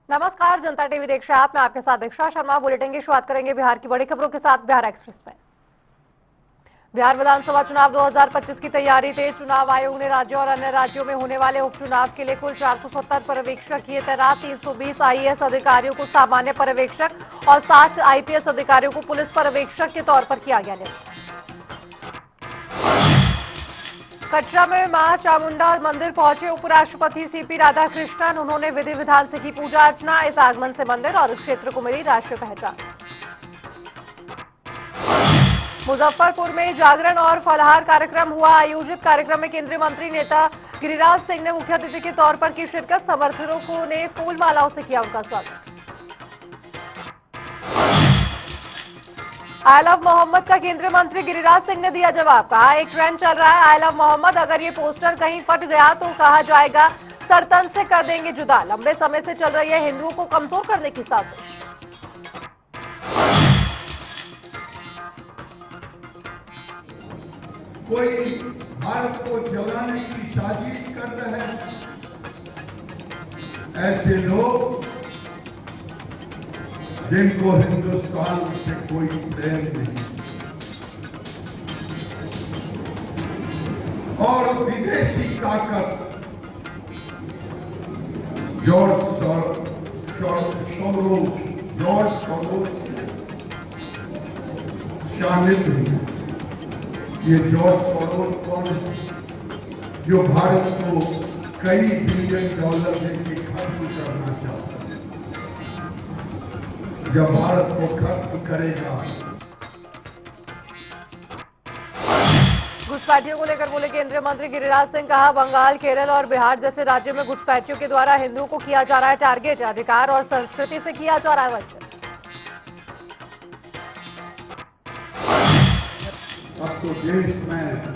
नमस्कार, जनता टीवी देख रहे हैं आप। मैं आपके साथ दीक्षा शर्मा। बुलेटिन की शुरुआत करेंगे बिहार की बड़ी खबरों के साथ। बिहार एक्सप्रेस में बिहार विधानसभा चुनाव 2025 की तैयारी तेज। चुनाव आयोग ने राज्यों और अन्य राज्यों में होने वाले उपचुनाव के लिए कुल 470 पर्यवेक्षक किए तैनात। 320 आईएएस अधिकारियों को सामान्य पर्यवेक्षक और 60 आईपीएस अधिकारियों को पुलिस पर्यवेक्षक के तौर पर किया गया नियुक्त। कटरा में मां चामुंडा मंदिर पहुंचे उपराष्ट्रपति सीपी राधाकृष्णन। उन्होंने विधि विधान से की पूजा अर्चना। इस आगमन से मंदिर और क्षेत्र को मिली राष्ट्रीय पहचान। मुजफ्फरपुर में जागरण और फलाहार कार्यक्रम हुआ आयोजित। कार्यक्रम में केंद्रीय मंत्री नेता गिरिराज सिंह ने मुख्य अतिथि के तौर पर की शिरकत। समर्थकों ने फूल मालाओं से किया उनका स्वागत। आई लव मोहम्मद का केंद्रीय मंत्री गिरिराज सिंह ने दिया जवाब। कहा, एक ट्रेंड चल रहा है आई लव मोहम्मद। अगर ये पोस्टर कहीं फट गया तो कहा जाएगा सरतन से कर देंगे जुदा। लंबे समय से चल रही है हिंदुओं को कमजोर करने की साजिश। कोई भारत को जलाने की साजिश कर रहे हैं। ऐसे लोग जिनको हिंदुस्तान से कोई प्रेम नहीं और विदेशी ताकत जॉर्ज सोरोज शामिल हैं। ये जॉर्ज सोरोज कौन है? जो भारत को कई बिलियन डॉलर देके खत्म करना चाहता है। जब भारत को खत्म करेगा। घुसपैठियों को लेकर बोले केंद्रीय मंत्री गिरिराज सिंह। कहा, बंगाल, केरल और बिहार जैसे राज्यों में घुसपैठियों के द्वारा हिंदुओं को किया जा रहा है टारगेट। अधिकार और संस्कृति से किया जा रहा है वंचित। अब तो देश में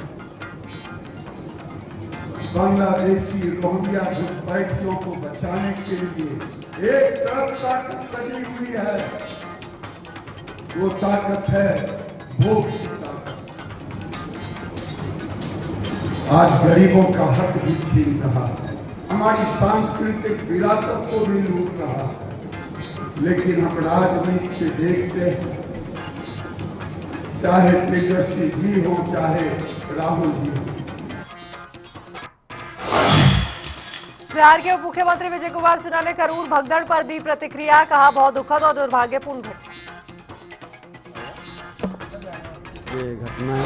बांग्लादेशी रोहिंग्या घुसपैठियों को बचाने के लिए एक तरफ ताकत लगी हुई है। वो ताकत है भोग की ताकत। आज गरीबों का हक भी छीन रहा है, हमारी सांस्कृतिक विरासत को भी लूट रहा है। लेकिन हम राजनीति से देखते हैं, चाहे तेजस्वी भी हो चाहे राहुल भी हो। बिहार के उप मुख्यमंत्री विजय कुमार सिन्हा ने करूर भगदड़ पर दी प्रतिक्रिया। कहा, बहुत दुखद और दुर्भाग्यपूर्ण घटना। ये घटना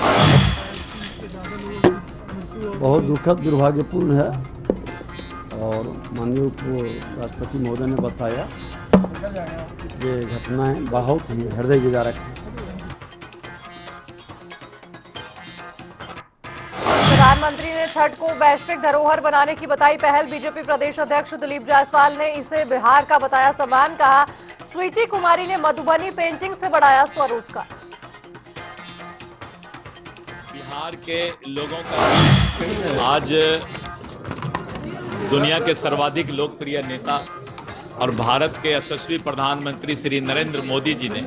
बहुत दुखद दुर्भाग्यपूर्ण है और माननीय उप राष्ट्रपति महोदय ने बताया ये घटनाएं बहुत ही हृदय विदारक है। प्रधानमंत्री ने छठ को वैश्विक धरोहर बनाने की बताई पहल। बीजेपी प्रदेश अध्यक्ष दिलीप जायसवाल ने इसे बिहार का बताया सम्मान। कहा, स्वीटी कुमारी ने मधुबनी पेंटिंग से बढ़ाया स्वरोजगार। बिहार के लोगों का आज दुनिया के सर्वाधिक लोकप्रिय नेता और भारत के यशस्वी प्रधानमंत्री श्री नरेंद्र मोदी जी ने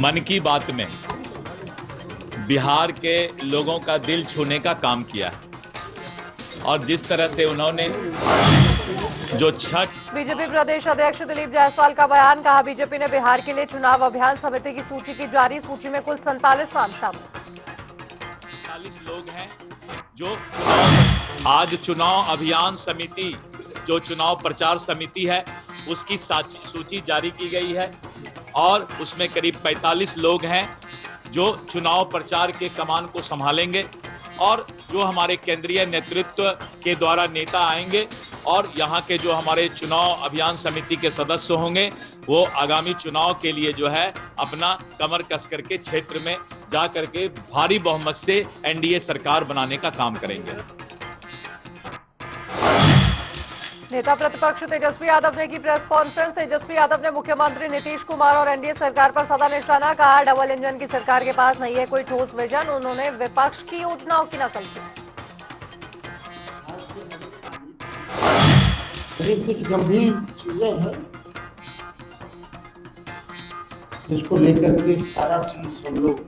मन की बात में बिहार के लोगों का दिल छूने का काम किया है और जिस तरह से उन्होंने जो छठ। बीजेपी प्रदेश अध्यक्ष दिलीप जायसवाल का बयान। कहा, बीजेपी ने बिहार के लिए चुनाव अभियान समिति की सूची की जारी। सूची में कुल 47 नाम शामिल। 40 लोग हैं जो आज चुनाव अभियान समिति जो चुनाव प्रचार समिति है उसकी सूची जारी की गई है और उसमें करीब 45 लोग हैं जो चुनाव प्रचार के कमान को संभालेंगे और जो हमारे केंद्रीय नेतृत्व के द्वारा नेता आएंगे और यहाँ के जो हमारे चुनाव अभियान समिति के सदस्य होंगे वो आगामी चुनाव के लिए जो है अपना कमर कस करके क्षेत्र में जा करके भारी बहुमत से एनडीए सरकार बनाने का काम करेंगे। नेता प्रतिपक्ष तेजस्वी यादव ने की प्रेस कॉन्फ्रेंस। तेजस्वी यादव ने मुख्यमंत्री नीतीश कुमार और एनडीए सरकार पर साधा निशाना। कहा, डबल इंजन की सरकार के पास नहीं है कोई ठोस विजन। उन्होंने विपक्ष की योजनाओं की नकल की। कुछ गंभीर चीजें हैं जिसको लेकर के सारा चीज हम लोग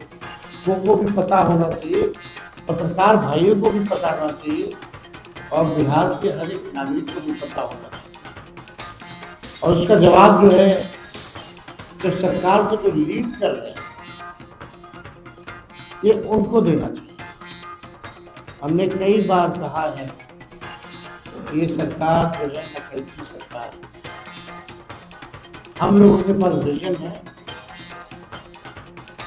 को भी पता होना चाहिए, पत्रकार भाइयों को भी पता होना चाहिए और बिहार के हर एक नागरिक को भी पता होना चाहिए। और उसका जवाब जो है जो सरकार को जो लीड कर रहे हैं ये उनको देना चाहिए। हमने कई बार कहा है ये सरकार जो है नकल की सरकार है। हम लोगों के पास विजन है,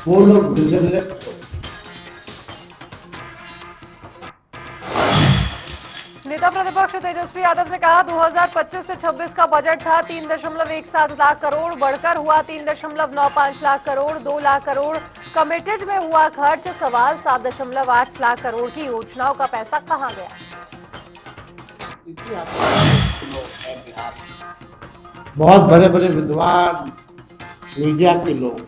वो लोग विजनलेस हो। नेता प्रतिपक्ष तेजस्वी यादव ने कहा 2025 से 26 का बजट था 3.17 लाख करोड़, बढ़कर हुआ 3.95 लाख करोड़, 2 लाख करोड़ कमिटेड में हुआ खर्च। सवाल 7.8 लाख करोड़ की योजनाओं का पैसा कहां गया? बहुत बड़े बड़े विद्वान मीडिया के लोग,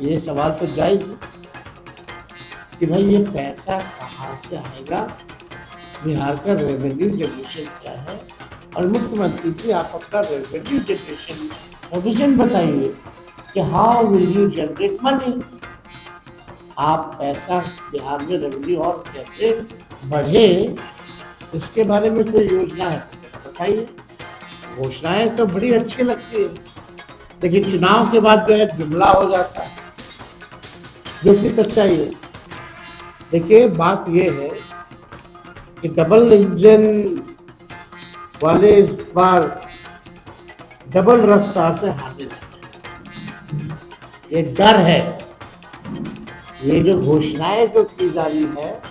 ये सवाल तो जायज है कि भाई ये पैसा कहाँ से आएगा, बिहार का रेवेन्यू जनरेशन क्या है, और मुख्यमंत्री जी आप अपना रेवेन्यू जनरेशन विजन बताइए कि how will you generate money. आप पैसा बिहार में रेवेन्यू और कैसे बढ़े इसके बारे में कोई योजना है तो बताइए। घोषणाएं तो बड़ी अच्छी लगती है, लेकिन चुनाव के बाद जो है जुमला हो जाता है, जो कि सच्चाई है। देखिए बात ये है कि डबल इंजन वाले इस बार डबल रफ्तार से हारने जाते हैं, ये डर है। ये जो घोषणाएं जो की जा रही है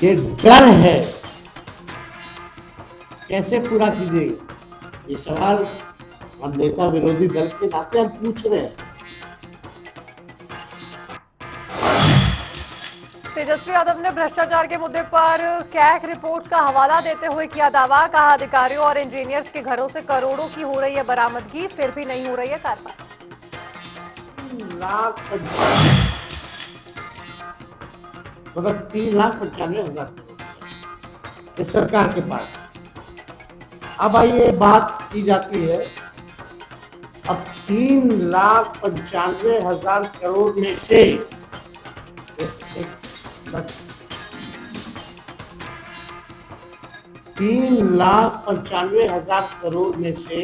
ये डर है, कैसे पूरा कीजिएगा, ये सवाल हम नेता विरोधी दल के नाते हम पूछ रहे हैं। तेजस्वी यादव ने भ्रष्टाचार के मुद्दे पर कैग रिपोर्ट का हवाला देते हुए किया दावा। कहा अधिकारियों और इंजीनियर्स के घरों से करोड़ों की हो रही है बरामदगी, फिर भी नहीं हो रही है कार्रवाई। 3,95,000 करोड़ सरकार के पास। अब आइए बात की जाती है, अब 3,95,000 करोड़ में से 3,95,000 करोड़ में से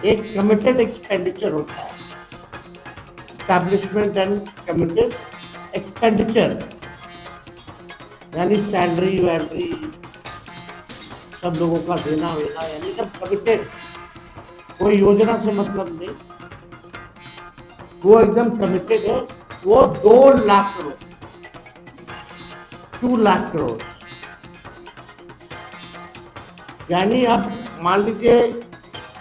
एक कमिटेड एक्सपेंडिचर होता है, एस्टैब्लिशमेंट एंड कमिटेड एक्सपेंडिचर, यानी सैलरी वैलरी सब लोगों का देना वेना, यानी जब कमिटेड, कोई योजना से मतलब नहीं, वो एकदम कमिटेड है, वो 2 लाख करोड़, 2 लाख करोड़। यानी अब मान लीजिए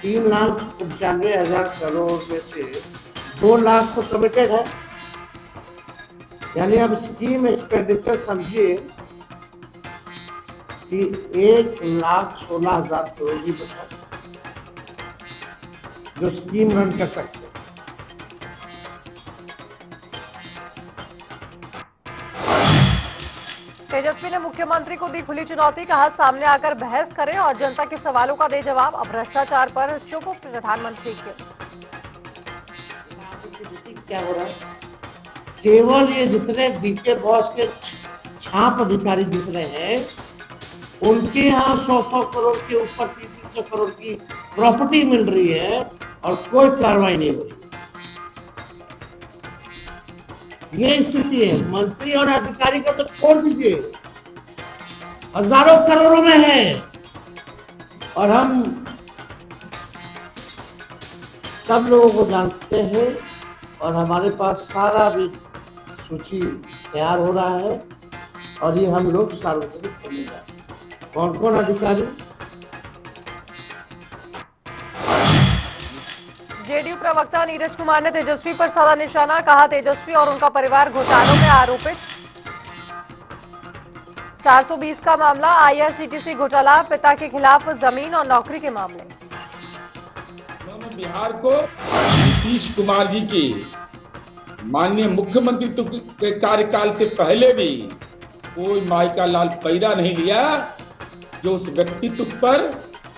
3,95,000 करोड़ में से 2 लाख तो कमिटेड है, यानी अब स्कीम एक्सपेंडिचर समझिए कि 1,16,000 करोड़ की बचा जो स्कीम रन कर सकते हैं। तेजस्वी ने मुख्यमंत्री को दी खुली चुनौती। कहा सामने आकर बहस करें और जनता के सवालों का दे जवाब। अब भ्रष्टाचार पर चुप प्रधानमंत्री क्यों? क्या हो रहा है, केवल ये जितने बीके बॉस के छाप अधिकारी दिख रहे हैं उनके यहाँ 100 करोड़ के ऊपर 300 करोड़ की प्रॉपर्टी मिल रही है और कोई कार्रवाई नहीं हो रही। ये स्थिति है। मंत्री और अधिकारी को तो छोड़ दीजिए, हजारों करोड़ों में है, और हम सब लोगों को जानते हैं और हमारे पास सारा भी सूची तैयार हो रहा है और ये हम लोग सार्वजनिक करने जा रहे हैं। कौन कौन अधिकारी? जेडीयू प्रवक्ता नीरज कुमार ने तेजस्वी पर साधा निशाना। कहा तेजस्वी और उनका परिवार घोटालों में आरोपित। 420 का मामला, आईआरसीटीसी घोटाला, पिता के खिलाफ जमीन और नौकरी के मामले। उन्होंने बिहार को नीतीश कुमार जी की माननीय मुख्यमंत्री के कार्यकाल से पहले भी कोई माई का लाल पैदा नहीं लिया जो उस व्यक्तित्व पर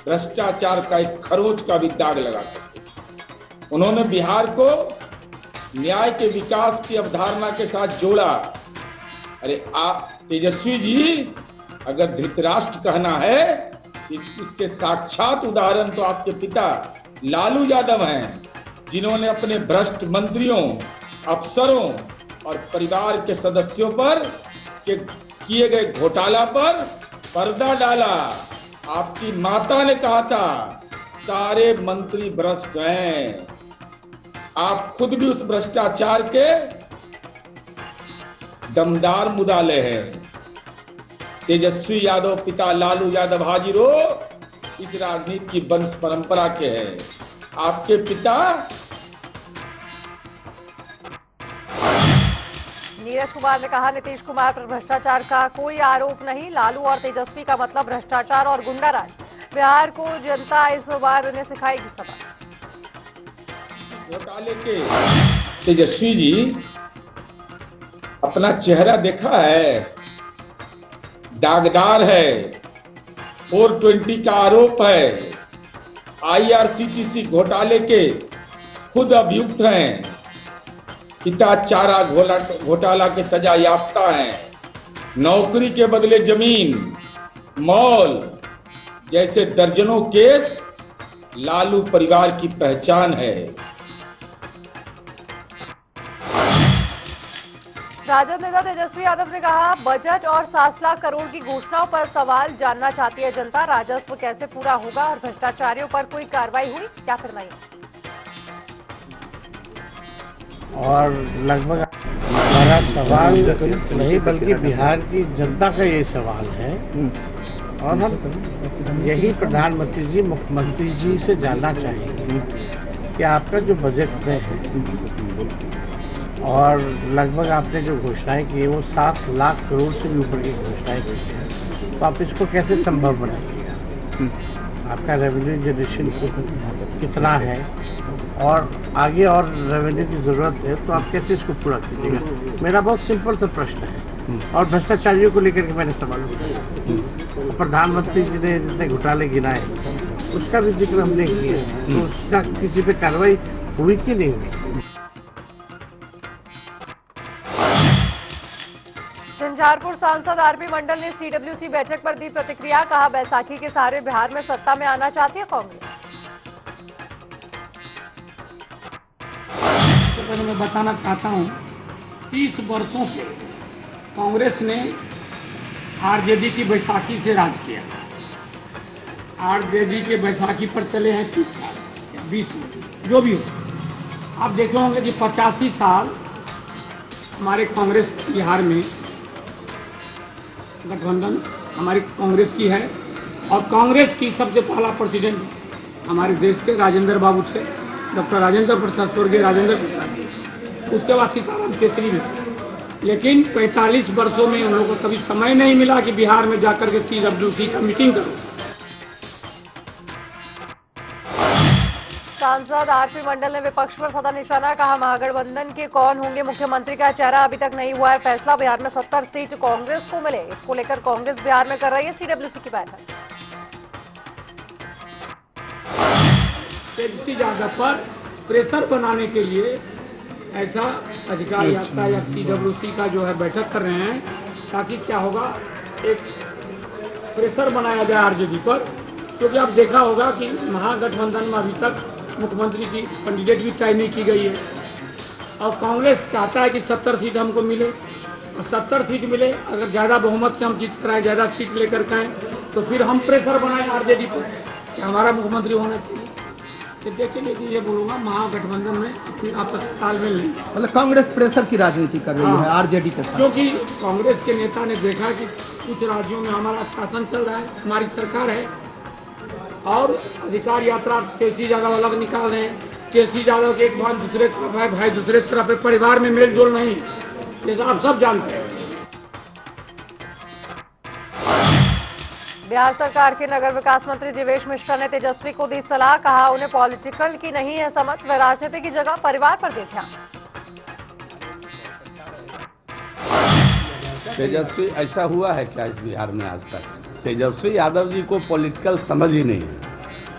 भ्रष्टाचार का एक खरोच का भी दाग लगा सके। उन्होंने बिहार को न्याय के विकास की अवधारणा के साथ जोड़ा। अरे आप तेजस्वी जी, अगर धृतराष्ट्र कहना है इसके साक्षात उदाहरण तो आपके पिता लालू यादव हैं, जिन्होंने अपने भ्रष्ट मंत्रियों, अफसरों और परिवार के सदस्यों पर किए गए घोटाला पर पर्दा डाला। आपकी माता ने कहा था सारे मंत्री भ्रष्ट हैं। आप खुद भी उस भ्रष्टाचार के दमदार मुदाले हैं। तेजस्वी यादव पिता लालू यादव हाजिरो इस राजनीति की वंश परंपरा के हैं। आपके पिता नीरज कुमार ने कहा नीतीश कुमार पर भ्रष्टाचार का कोई आरोप नहीं, लालू और तेजस्वी का मतलब भ्रष्टाचार और गुंडाराज। बिहार को जनता इस बार उन्हें सिखाएगी सबक। घोटाले के तेजस्वी जी अपना चेहरा देखा है, दागदार है, 420 का आरोप है, IRCTC घोटाले के खुद अभियुक्त हैं, पिता चारा घोटाला के सजा याफ्ता हैं, नौकरी के बदले जमीन, मॉल जैसे दर्जनों केस लालू परिवार की पहचान है। राजद नेता तेजस्वी यादव ने कहा बजट और 7 लाख करोड़ की घोषणाओं पर सवाल, जानना चाहती है जनता राजस्व कैसे पूरा होगा और भ्रष्टाचारियों पर कोई कार्रवाई हुई क्या करना है। और लगभग हमारा सवाल नहीं बल्कि बिहार की जनता का ये सवाल है और हम यही प्रधानमंत्री जी, मुख्यमंत्री जी से जानना चाहेंगे कि आपका जो बजट में है और लगभग आपने जो घोषणाएं की है वो 7 लाख करोड़ से भी ऊपर की घोषणाएं की हैं, तो आप इसको कैसे संभव बनाइएगा? आपका रेवेन्यू जनरेशन कितना है और आगे और रेवेन्यू की ज़रूरत है, तो आप कैसे इसको पूरा कीजिएगा? मेरा बहुत सिंपल सा प्रश्न है। और भ्रष्टाचारियों को लेकर के मैंने सवाल उठाया, प्रधानमंत्री जी ने जितने घोटाले गिनाए उसका भी जिक्र हमने किया, तो उसका किसी पे कार्रवाई हुई कि नहीं हुई? झंझारपुर सांसद आरपी मंडल ने CWC बैठक पर दी प्रतिक्रिया, कहा बैसाखी के सहारे बिहार में सत्ता में आना चाहती है कांग्रेस। तो मैं बताना चाहता हूं 30 वर्षों से कांग्रेस ने आरजेडी की बैसाखी से राज किया। आरजेडी के बैसाखी पर चले हैं 30 साल या 20 जो भी हो। आप देखे होंगे कि 85 साल हमारे कांग्रेस बिहार में गठबंधन हमारी कांग्रेस की है और कांग्रेस की सबसे पहला प्रेसिडेंट हमारे देश के राजेंद्र बाबू थे, डॉक्टर राजेंद्र प्रसाद, स्वर्गीय राजेंद्र प्रसाद। उसके बाद सीताराम केसरी में, लेकिन 45 वर्षों में उन लोगों को कभी समय नहीं मिला कि बिहार में जाकर के CWC का मीटिंग करो। सांसद आरपी मंडल ने विपक्ष पर साधा निशाना, कहा महागठबंधन के कौन होंगे मुख्यमंत्री का चेहरा अभी तक नहीं हुआ है फैसला। बिहार में 70 सीट कांग्रेस को मिले, इसको लेकर कांग्रेस बिहार में कर रही है CWC की बैठक। तेजस्वी यादव पर प्रेशर बनाने के लिए ऐसा अधिकार यात्रा या CWC का जो है बैठक कर रहे हैं, ताकि क्या होगा, एक प्रेशर बनाया जाए आरजेडी पर। क्योंकि आप देखा होगा कि महागठबंधन में अभी तक मुख्यमंत्री की कैंडिडेट भी तय नहीं की गई है और कांग्रेस चाहता है कि 70 सीट हमको मिले और 70 सीट मिले, अगर ज़्यादा बहुमत से हम जीत कराएं, ज़्यादा सीट लेकर के आएँ, तो फिर हम प्रेशर बनाएं आरजेडी पर कि हमारा मुख्यमंत्री होना चाहिए। तो देखिए, लेकिन ये बोलूँगा महागठबंधन में अपनी आपस तालमेल नहीं है। मतलब कांग्रेस प्रेशर की राजनीति कर रही है आरजेडी के साथ, क्योंकि कांग्रेस के नेता ने देखा कि कुछ राज्यों में हमारा शासन चल रहा है, हमारी सरकार है और अधिकार यात्रा केसी यादव अलग निकाल रहे हैं। केसी यादव के एक भाई दूसरे तरफ है, भाई दूसरे तरफ है, परिवार में मेल जोल नहीं, ये आप सब जानते हैं। बिहार सरकार के नगर विकास मंत्री जीवेश मिश्रा ने तेजस्वी को दी सलाह, कहा उन्हें पॉलिटिकल की नहीं है समझ, वह राजनीति की जगह परिवार पर दे ध्यान। तेजस्वी ऐसा हुआ है क्या इस बिहार में आज तक? तेजस्वी यादव जी को पॉलिटिकल समझ ही नहीं है।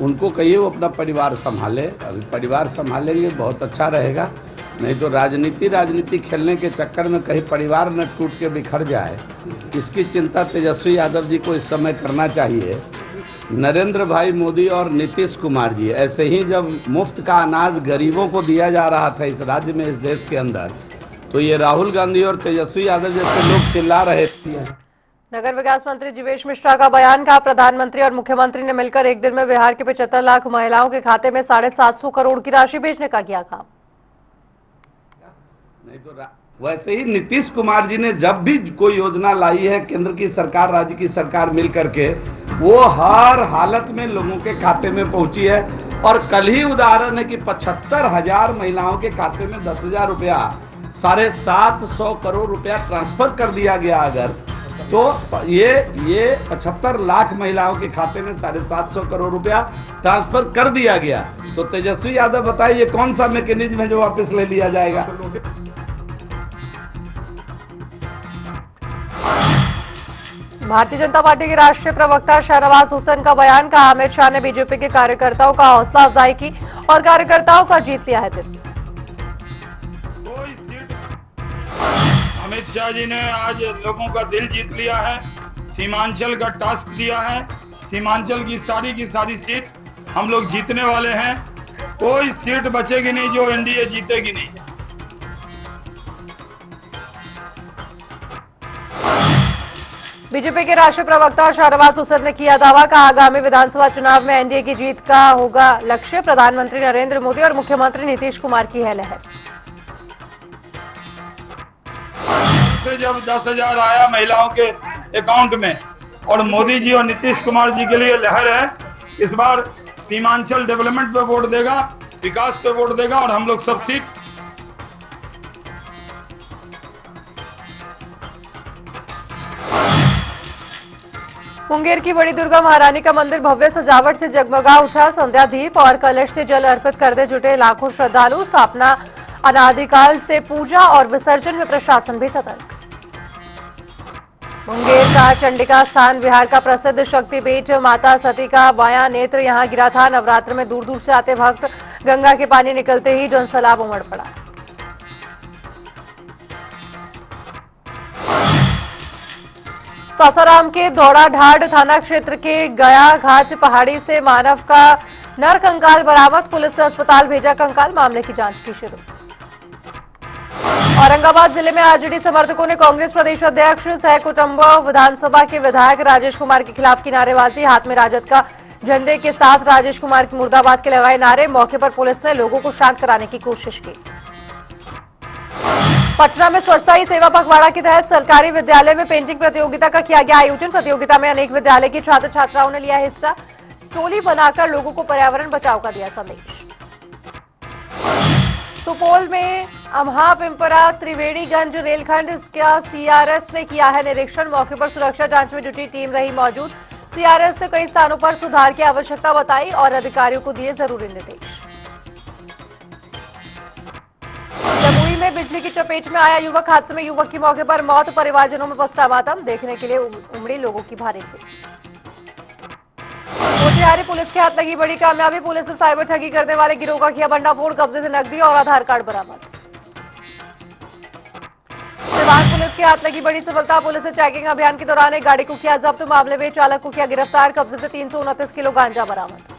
उनको कहिए वो अपना परिवार संभाले, अभी परिवार संभालेंगे बहुत अच्छा रहेगा, नहीं तो राजनीति खेलने के चक्कर में कहीं परिवार न टूट के बिखर जाए, इसकी चिंता तेजस्वी यादव जी को इस समय करना चाहिए। नरेंद्र भाई मोदी और नीतीश कुमार जी ऐसे ही जब मुफ्त का अनाज गरीबों को दिया जा रहा था इस राज्य में, इस देश के अंदर, तो ये राहुल गांधी और तेजस्वी यादव जैसे लोग चिल्ला रहे थे। नगर विकास मंत्री जीवेश मिश्रा का बयान, कहा प्रधानमंत्री और मुख्यमंत्री ने मिलकर एक दिन में बिहार के 75 लाख महिलाओं के खाते में 750 करोड़ की राशि भेजने का किया काम। नहीं तो वैसे ही नीतीश कुमार जी ने जब भी कोई योजना लाई है केंद्र की सरकार राज्य की सरकार मिल करके, वो हर हालत में लोगों के खाते में पहुंची है। और कल ही उदाहरण है कि 75,000 महिलाओं के खाते में 10,000 रुपया, 750 करोड़ रुपया ट्रांसफर कर दिया गया। अगर तो ये 75 लाख महिलाओं के खाते में 750 करोड़ रुपया ट्रांसफर कर दिया गया, तो तेजस्वी यादव बताइए कौन सा मैकेनिज्म है जो वापस ले लिया जाएगा। भारतीय जनता पार्टी के राष्ट्रीय प्रवक्ता शहनवाज हुसैन का बयान, कहा अमित शाह ने बीजेपी के कार्यकर्ताओं का हौसला अफजाई की और कार्यकर्ताओं का जीत लिया है दिल। कोई सीट अमित शाह जी ने आज लोगों का दिल जीत लिया है। सीमांचल का टास्क दिया है, सीमांचल की सारी सीट हम लोग जीतने वाले हैं। कोई सीट बचेगी नहीं जो एनडीए जीतेगी नहीं। बीजेपी के राष्ट्रीय प्रवक्ता शहनवाज हुसैन ने किया दावा, कहा आगामी विधानसभा चुनाव में एनडीए की जीत का होगा लक्ष्य। प्रधानमंत्री नरेंद्र मोदी और मुख्यमंत्री नीतीश कुमार की है लहर। जब 10,000 आया महिलाओं के अकाउंट में और मोदी जी और नीतीश कुमार जी के लिए लहर है। इस बार सीमांचल डेवलपमेंट पे वोट देगा, विकास पे वोट देगा और हम लोग सब सीट। मुंगेर की बड़ी दुर्गा महारानी का मंदिर भव्य सजावट से जगमगा उठा। संध्या दीप और कलश से जल अर्पित करने जुटे लाखों श्रद्धालु। स्थापना अनादिकाल से पूजा और विसर्जन में प्रशासन भी सतर्क। मुंगेर का चंडिका स्थान बिहार का प्रसिद्ध शक्तिपीठ माता सती का बायां नेत्र यहां गिरा था। नवरात्र में दूर दूर से आते भक्त गंगा के पानी निकलते ही जनसैलाब उमड़ पड़ा। सासाराम के दौड़ाढाड़ थाना क्षेत्र के गया घाट पहाड़ी से मानव का नर कंकाल बरामद। पुलिस ने अस्पताल भेजा कंकाल, मामले की जांच की शुरू। औरंगाबाद जिले में आरजेडी समर्थकों ने कांग्रेस प्रदेश अध्यक्ष सह कुटुंब विधानसभा के विधायक राजेश कुमार के खिलाफ की नारेबाजी। हाथ में राजद का झंडे के साथ राजेश कुमार की मुर्दाबाद के लगाए नारे। मौके पर पुलिस ने लोगों को शांत कराने की कोशिश की। पटना में स्वच्छता ही सेवा पखवाड़ा के तहत सरकारी विद्यालय में पेंटिंग प्रतियोगिता का किया गया आयोजन। प्रतियोगिता में अनेक विद्यालय के छात्र छात्राओं ने लिया हिस्सा। टोली बनाकर लोगों को पर्यावरण बचाव का दिया संदेश। सुपौल में अम्हा पिंपरा त्रिवेणीगंज रेलखंड इसका सीआरएस ने किया है निरीक्षण। मौके पर सुरक्षा जांच में जुटी टीम रही मौजूद। सीआरएस ने कई स्थानों पर सुधार की आवश्यकता बताई और अधिकारियों को दिए जरूरी निर्देश। जमुई में बिजली की चपेट में आया युवक, हादसे में युवक की मौके पर मौत। परिवारजनों में पसरा मातम, देखने के लिए उमड़ी लोगों की भारी भीड़। मोतिहारी पुलिस के हाथ लगी बड़ी कामयाबी। पुलिस ने साइबर ठगी करने वाले गिरोह का किया भंडाफोड़। कब्जे से नकदी और आधार कार्ड बरामद। सिवान पुलिस के हाथ लगी बड़ी सफलता। पुलिस ने चेकिंग अभियान के दौरान एक गाड़ी को किया जब्त। मामले में चालक को किया गिरफ्तार। कब्जे से 329 किलो गांजा बरामद।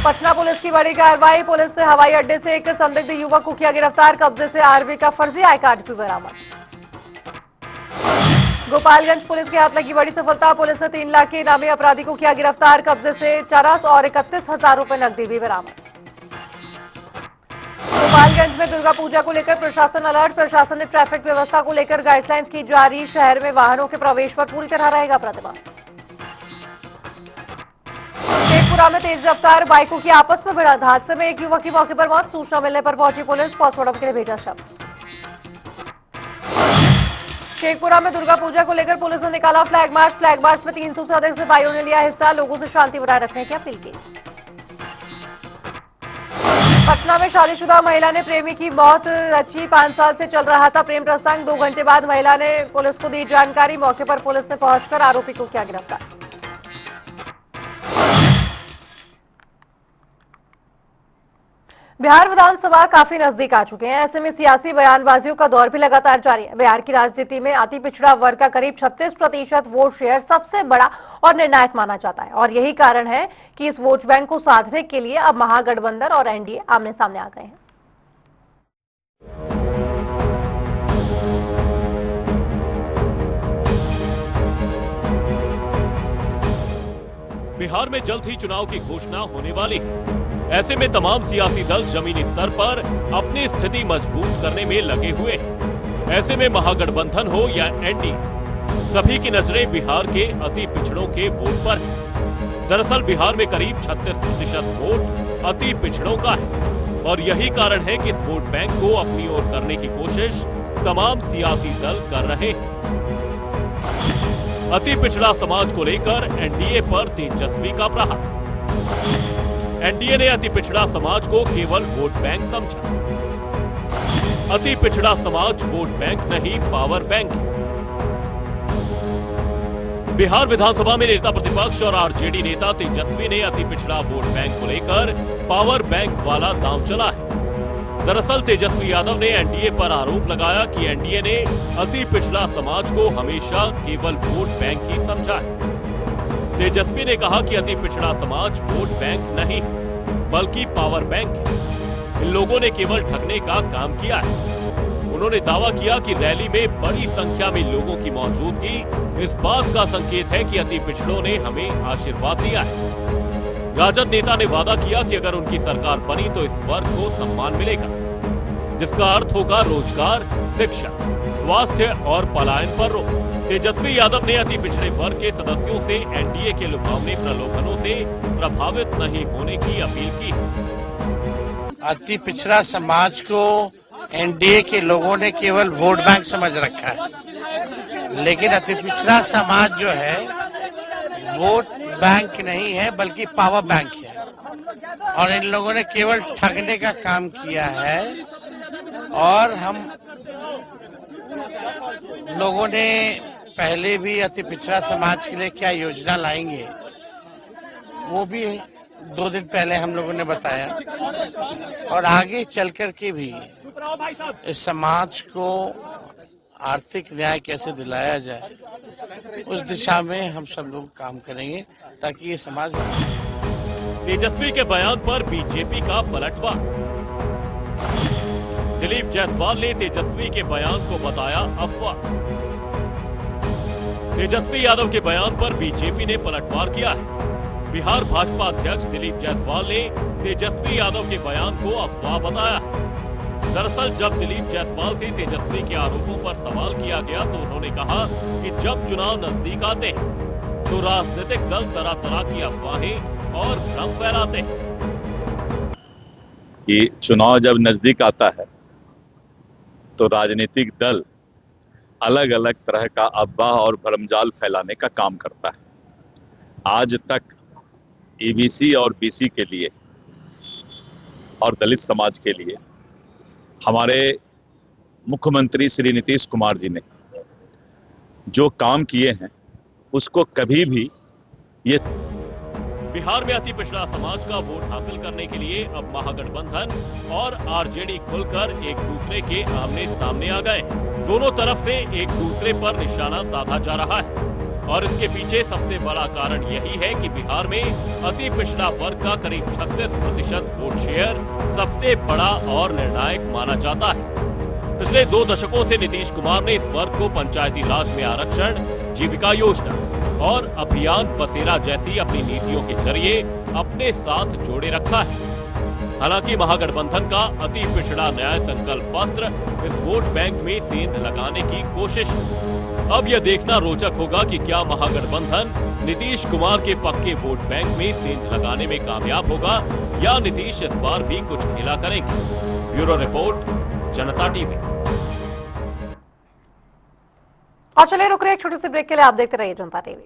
पटना पुलिस की बड़ी कार्रवाई। पुलिस ने हवाई अड्डे से एक संदिग्ध युवक को किया गिरफ्तार। कब्जे से आरबी का फर्जी आई कार्ड भी बरामद। गोपालगंज पुलिस के हाथ लगी बड़ी सफलता। पुलिस ने 3 लाख के इनामी अपराधी को किया गिरफ्तार। कब्जे से चरस और 31,000 रुपए नकदी भी बरामद। गोपालगंज में दुर्गा पूजा को लेकर प्रशासन अलर्ट। प्रशासन ने ट्रैफिक व्यवस्था को लेकर गाइडलाइंस की जारी। शहर में वाहनों के प्रवेश पर पूरी तरह रहेगा प्रतिबंध। शेखपुरा में तेज रफ्तार बाइकों की आपस में भिड़ंत। हादसे में एक युवक की मौके पर मौत। सूचना मिलने पर पहुंची पुलिस। पोस्टमार्टम के लिए भेजा शव। शेखपुरा में दुर्गा पूजा को लेकर पुलिस ने निकाला फ्लैग मार्च। फ्लैग मार्च में 300 से अधिक सिपाहियों ने लिया हिस्सा। लोगों से शांति बनाए रखने की अपील की। पटना में शादीशुदा महिला ने प्रेमी की मौत रची। 5 साल से चल रहा था प्रेम प्रसंग। 2 घंटे बाद महिला ने पुलिस को दी जानकारी। मौके पर पुलिस ने पहुंचकर आरोपी को किया गिरफ्तार। बिहार विधानसभा काफी नजदीक आ चुके हैं। ऐसे में सियासी बयानबाजियों का दौर भी लगातार जारी है। बिहार की राजनीति में अति पिछड़ा वर्ग का करीब 36% वोट शेयर सबसे बड़ा और निर्णायक माना जाता है और यही कारण है कि इस वोट बैंक को साधने के लिए अब महागठबंधन और एनडीए आमने सामने आ गए हैं। बिहार में जल्द ही चुनाव की घोषणा होने वाली है। ऐसे में तमाम सियासी दल जमीनी स्तर पर अपनी स्थिति मजबूत करने में लगे हुए हैं। ऐसे में महागठबंधन हो या एनडीए, सभी की नजरें बिहार के अति पिछड़ों के वोट पर है। दरअसल बिहार में करीब 36% वोट अति पिछड़ों का है और यही कारण है कि इस वोट बैंक को अपनी ओर करने की कोशिश तमाम सियासी दल कर रहे हैं। अति पिछड़ा समाज को लेकर एनडीए पर तेजस्वी का प्रहार। एनडीए ने अति पिछड़ा समाज को केवल वोट बैंक समझा। अति पिछड़ा समाज वोट बैंक नहीं, पावर बैंक है। बिहार विधानसभा में नेता प्रतिपक्ष और आरजेडी नेता तेजस्वी ने अति पिछड़ा वोट बैंक को लेकर पावर बैंक वाला दांव चला है। दरअसल तेजस्वी यादव ने एनडीए पर आरोप लगाया कि एनडीए ने अति पिछड़ा समाज को हमेशा केवल वोट बैंक ही समझा है। तेजस्वी ने कहा कि अति पिछड़ा समाज वोट बैंक नहीं बल्कि पावर बैंक है। इन लोगों ने केवल ठगने का काम किया है। उन्होंने दावा किया कि रैली में बड़ी संख्या में लोगों की मौजूदगी इस बात का संकेत है कि अति पिछड़ों ने हमें आशीर्वाद दिया है। राजद नेता ने वादा किया कि अगर उनकी सरकार बनी तो इस वर्ग को सम्मान मिलेगा, जिसका अर्थ होगा रोजगार, शिक्षा, स्वास्थ्य और पलायन पर रोक। तेजस्वी यादव ने अति पिछड़े वर्ग के सदस्यों से एनडीए के लुभावने प्रलोभनों से प्रभावित नहीं होने की अपील की। अति पिछड़ा समाज को एनडीए के लोगों ने केवल वोट बैंक समझ रखा है, लेकिन अति पिछड़ा समाज जो है वोट बैंक नहीं है बल्कि पावर बैंक है और इन लोगों ने केवल ठगने का काम किया है। और हम लोगों ने पहले भी अति पिछड़ा समाज के लिए क्या योजना लाएंगे वो भी 2 दिन पहले हम लोगों ने बताया और आगे चल कर के भी इस समाज को आर्थिक न्याय कैसे दिलाया जाए उस दिशा में हम सब लोग काम करेंगे ताकि ये समाज। तेजस्वी के बयान पर बीजेपी का पलटवार। दिलीप जायसवाल ने तेजस्वी के बयान को बताया अफवाह। तेजस्वी यादव के बयान पर बीजेपी ने पलटवार किया है। बिहार भाजपा अध्यक्ष दिलीप जायसवाल ने तेजस्वी यादव के बयान को अफवाह बताया है। दरअसल जब दिलीप जायसवाल से तेजस्वी के आरोपों पर सवाल किया गया तो उन्होंने कहा कि जब चुनाव नजदीक आते हैं तो राजनीतिक दल तरह तरह की अफवाहें और भ्रम फैलाते हैं। कि चुनाव जब नजदीक आता है तो राजनीतिक दल अलग अलग तरह का अफवाह और भ्रमजाल फैलाने का काम करता है। आज तक ईबीसी और बीसी के लिए और दलित समाज के लिए हमारे मुख्यमंत्री श्री नीतीश कुमार जी ने जो काम किए हैं उसको कभी भी ये। बिहार में अति पिछड़ा समाज का वोट हासिल करने के लिए अब महागठबंधन और आरजेडी खुलकर एक दूसरे के आमने सामने आ गए। दोनों तरफ से एक दूसरे पर निशाना साधा जा रहा है और इसके पीछे सबसे बड़ा कारण यही है कि बिहार में अति पिछड़ा वर्ग का करीब 36% वोट शेयर सबसे बड़ा और निर्णायक माना जाता है। पिछले 2 दशकों से नीतीश कुमार ने इस वर्ग को पंचायती राज में आरक्षण, जीविका योजना और अभियान बसेरा जैसी अपनी नीतियों के जरिए अपने साथ जोड़े रखा है। हालांकि महागठबंधन का अति पिछड़ा न्याय संकल्प पत्र इस वोट बैंक में सेंध लगाने की कोशिश। अब यह देखना रोचक होगा कि क्या महागठबंधन नीतीश कुमार के पक्के वोट बैंक में सेंध लगाने में कामयाब होगा या नीतीश इस बार भी कुछ खेला करेंगे। ब्यूरो रिपोर्ट, जनता टीवी। और चलिए रुक रहे एक छोटे से ब्रेक के लिए, आप देखते रहिए जनता टीवी।